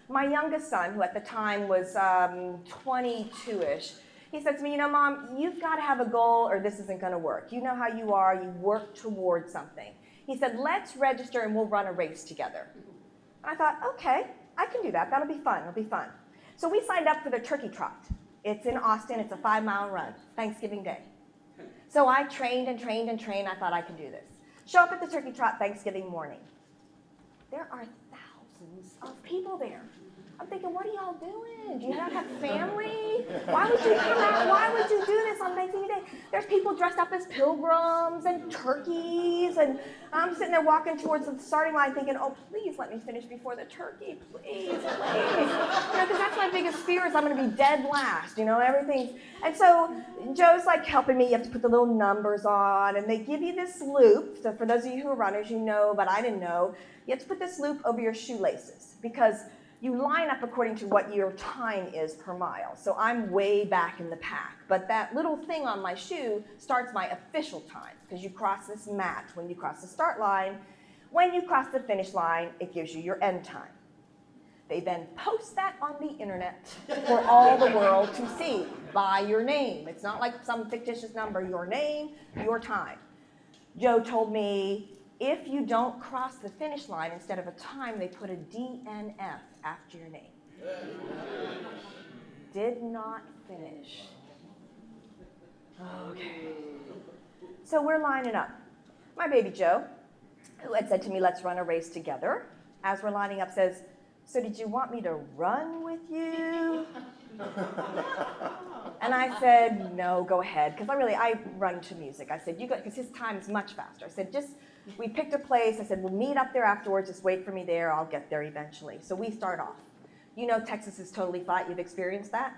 My youngest son, who at the time was 22-ish, he said to me, you know, Mom, you've got to have a goal or this isn't going to work. You know how you are. You work towards something. He said, let's register and we'll run a race together. And I thought, okay, I can do that. That'll be fun. It'll be fun. So we signed up for the turkey trot. It's in Austin. It's a 5-mile run, Thanksgiving Day. So I trained and trained and trained. I thought I can do this. Show up at the turkey trot Thanksgiving morning. There are thousands of people there. I'm thinking, what are y'all doing? Do you not have family? Why would you come out? Why would you do this on Thanksgiving Day? There's people dressed up as pilgrims and turkeys, and I'm sitting there walking towards the starting line thinking, oh, please let me finish before the turkey, please, please. Because that's my biggest fear is I'm going to be dead last, everything's. And so Joe's like helping me. You have to put the little numbers on, and they give you this loop. So for those of you who are runners, you know, but I didn't know. You have to put this loop over your shoelaces because you line up according to what your time is per mile. So I'm way back in the pack. But that little thing on my shoe starts my official time because you cross this mat when you cross the start line. When you cross the finish line, it gives you your end time. They then post that on the internet for all the world to see by your name. It's not like some fictitious number, your name, your time. Joe told me, if you don't cross the finish line, instead of a time, they put a DNF after your name. Did not finish. Okay. So we're lining up. My baby Joe, who had said to me, let's run a race together, as we're lining up says, so did you want me to run with you? And I said, no, go ahead. Because I run to music. I said, you go, because his time is much faster. I said, we picked a place. I said, we'll meet up there afterwards. Just wait for me there. I'll get there eventually. So we start off. You know Texas is totally flat. You've experienced that?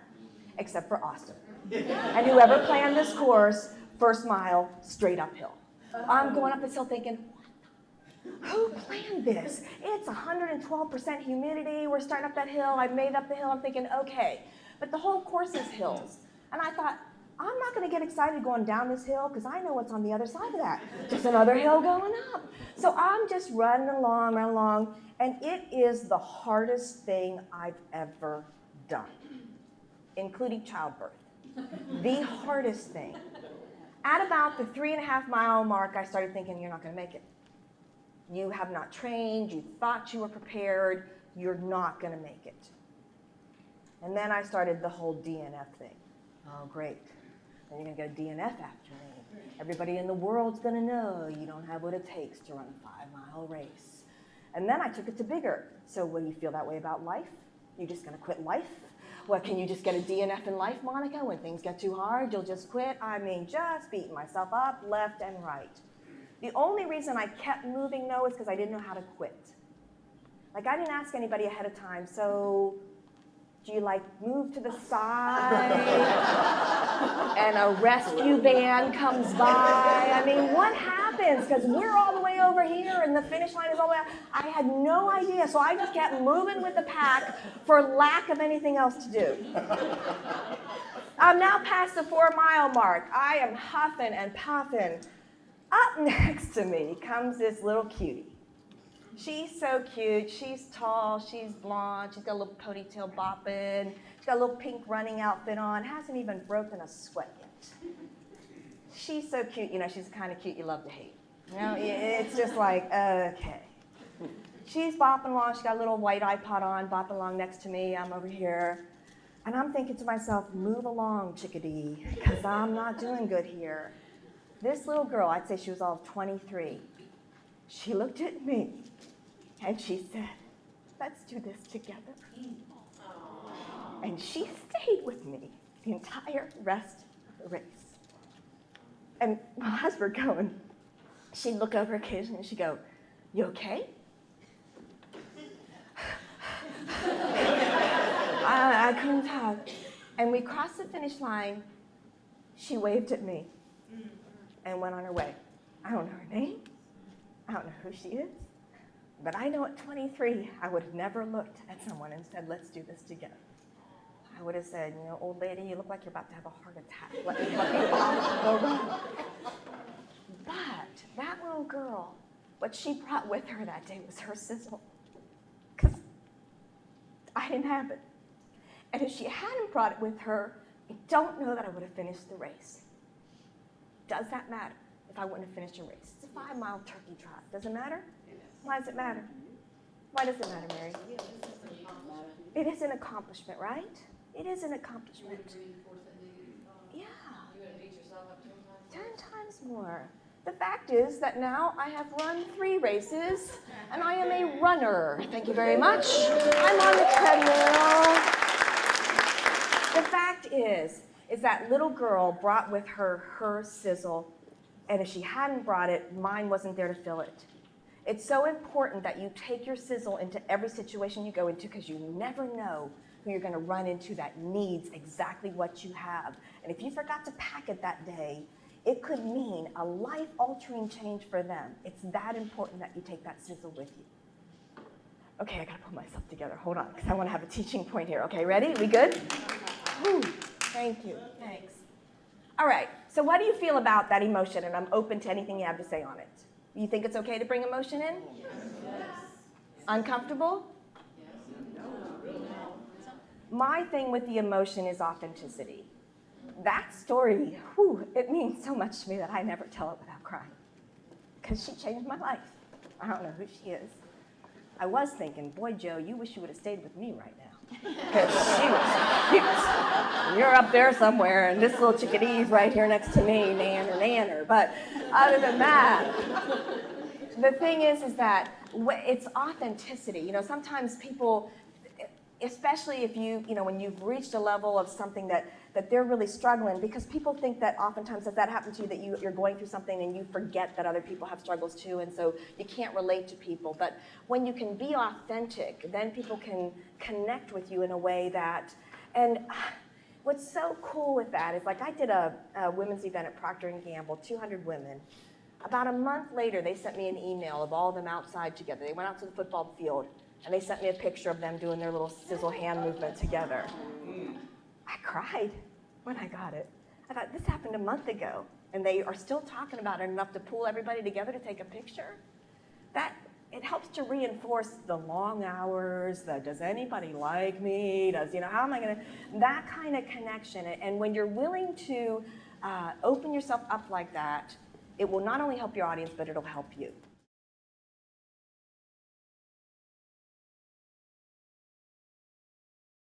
Except for Austin. And whoever planned this course, first mile, straight uphill. I'm going up this hill thinking, who planned this? It's 112% humidity. We're starting up that hill. I made up the hill. I'm thinking, okay. But the whole course is hills. And I thought, I'm not going to get excited going down this hill because I know what's on the other side of that. Just another hill going up. So I'm just running along, and it is the hardest thing I've ever done, including childbirth. The hardest thing. At about the 3.5-mile mark, I started thinking, you're not going to make it. You have not trained. You thought you were prepared. You're not going to make it. And then I started the whole DNF thing. Oh, great. Then you're going to get a DNF after me. Everybody in the world's going to know you don't have what it takes to run a 5-mile race. And then I took it to bigger. So will you feel that way about life? You're just going to quit life? What, can you just get a DNF in life, Monica? When things get too hard, you'll just quit? I mean, just beating myself up left and right. The only reason I kept moving, though, is because I didn't know how to quit. I didn't ask anybody ahead of time, so do you, move to the side and a rescue van comes by? I mean, what happens? Because we're all the way over here and the finish line is all the way out. I had no idea, so I just kept moving with the pack for lack of anything else to do. I'm now past the 4-mile mark. I am huffing and puffing. Up next to me comes this little cutie. She's so cute. She's tall. She's blonde. She's got a little ponytail bopping. She's got a little pink running outfit on. Hasn't even broken a sweat yet. She's so cute. She's the kind of cute you love to hate. It's just like, okay. She's bopping along. She's got a little white iPod on, bopping along next to me. I'm over here. And I'm thinking to myself, move along, chickadee, because I'm not doing good here. This little girl, I'd say she was all of 23, she looked at me and she said, let's do this together. And she stayed with me the entire rest of the race. And as we're going, she'd look over occasionally and she'd go, you okay? I couldn't talk. And we crossed the finish line. She waved at me and went on her way. I don't know her name. I don't know who she is. But I know at 23, I would have never looked at someone and said, let's do this together. I would have said, old lady, you look like you're about to have a heart attack. Let me off, go run. But that little girl, what she brought with her that day was her sizzle. Because I didn't have it. And if she hadn't brought it with her, I don't know that I would have finished the race. Does that matter if I wouldn't have finished a race? It's a 5-mile turkey trot. Does it matter? Why does it matter? Why does it matter, Mary? It is an accomplishment, right? It is an accomplishment. Yeah. 10 times more. The fact is that now I have run 3 races, and I am a runner. Thank you very much. I'm on the treadmill. The fact is that little girl brought with her sizzle, and if she hadn't brought it, mine wasn't there to fill it. It's so important that you take your sizzle into every situation you go into, because you never know who you're going to run into that needs exactly what you have. And if you forgot to pack it that day, it could mean a life-altering change for them. It's that important that you take that sizzle with you. Okay, I got to pull myself together. Hold on, because I want to have a teaching point here. Okay, ready? We good? Whew. Thank you. Thanks. All right, so what do you feel about that emotion? And I'm open to anything you have to say on it. You think it's okay to bring emotion in? Yes. Uncomfortable? Yes. My thing with the emotion is authenticity. That story, it means so much to me that I never tell it without crying, because she changed my life. I don't know who she is. I was thinking, boy, Joe, you wish you would have stayed with me right now, because she was cute. You're up there somewhere, and this little chickadee's right here next to me, nanner. But other than that, the thing is that it's authenticity. You know, sometimes people, especially if when you've reached a level of something that they're really struggling, because people think that oftentimes if that happened to you, that you're going through something and you forget that other people have struggles too, and so you can't relate to people. But when you can be authentic, then people can connect with you in a way that, and what's so cool with that is, like, I did a women's event at Procter & Gamble, 200 women. About a month later, they sent me an email of all of them outside together. They went out to the football field, and they sent me a picture of them doing their little sizzle hand movement together. I cried when I got it. I thought, this happened a month ago, and they are still talking about it enough to pull everybody together to take a picture. That, it helps to reinforce the long hours, the does anybody like me, how am I gonna, that kind of connection. And when you're willing to open yourself up like that, it will not only help your audience, but it'll help you.